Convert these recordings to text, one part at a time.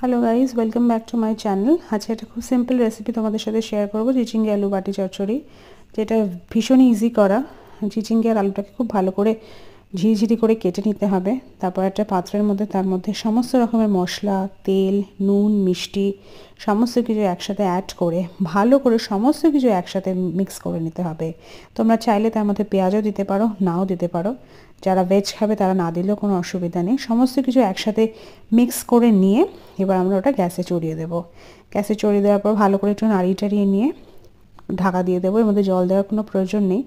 Hello guys, welcome back to my channel. আজকে একটা খুব সিম্পল রেসিপি তোমাদের সাথে শেয়ার করবো, চিচিঙ্গে আলু বাটি চচ্চড়ি, যেটা ভীষণ ইজি করা। চিচিঙ্গে আর আলুটাকে খুব ভালো করে ঝিরিঝিরি করে কেটে নিতে হবে। তারপর একটা পাত্রের মধ্যে তার মধ্যে সমস্ত রকমের মশলা, তেল, নুন, মিষ্টি সমস্ত কিছু একসাথে অ্যাড করে ভালো করে সমস্ত কিছু একসাথে মিক্স করে নিতে হবে। তোমরা চাইলে তার মধ্যে পেঁয়াজও দিতে পারো, নাও দিতে পারো। যারা ভেজ খাবে তারা না দিলেও কোনো অসুবিধা নেই। সমস্ত কিছু একসাথে মিক্স করে নিয়ে এবার আমরা ওটা গ্যাসে চড়িয়ে দেবো। গ্যাসে চড়িয়ে দেওয়ার পর ভালো করে একটু নাড়িয়ে টাড়িয়ে নিয়ে ঢাকা দিয়ে দেবো। এর মধ্যে জল দেওয়ার কোনো প্রয়োজন নেই,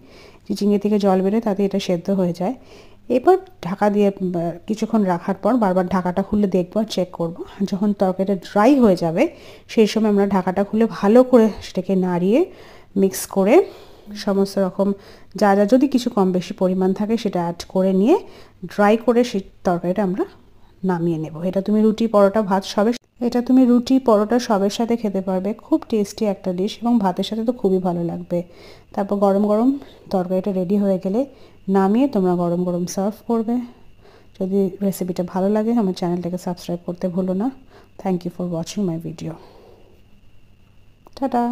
চিচিঙ্গে থেকে জল বেরোয়, তাতে এটা সেদ্ধ হয়ে যায়। এবার ঢাকা দিয়ে কিছুক্ষণ রাখার পর বারবার ঢাকাটা খুলে দেখবো আর চেক করবো। যখন তরকারিটা ড্রাই হয়ে যাবে সেই সময় আমরা ঢাকাটা খুলে ভালো করে সেটাকে নাড়িয়ে মিক্স করে সমস্ত রকম যা যা যদি কিছু কম বেশি পরিমাণ থাকে সেটা অ্যাড করে নিয়ে ড্রাই করে সেই তরকারিটা আমরা নামিয়ে নেব। এটা তুমি রুটি, পরোটা, ভাত সবের সাথে খেতে পারবে। খুব টেস্টি একটা ডিশ এবং ভাতের সাথে তো খুবই ভালো লাগবে। তারপর গরম গরম তরকারিটা রেডি হয়ে গেলে নামিয়ে তোমরা গরম গরম সার্ভ করবে। যদি রেসিপিটা ভালো লাগে আমার চ্যানেলটাকে সাবস্ক্রাইব করতে ভুলো না। Thank you for watching my video. Tata.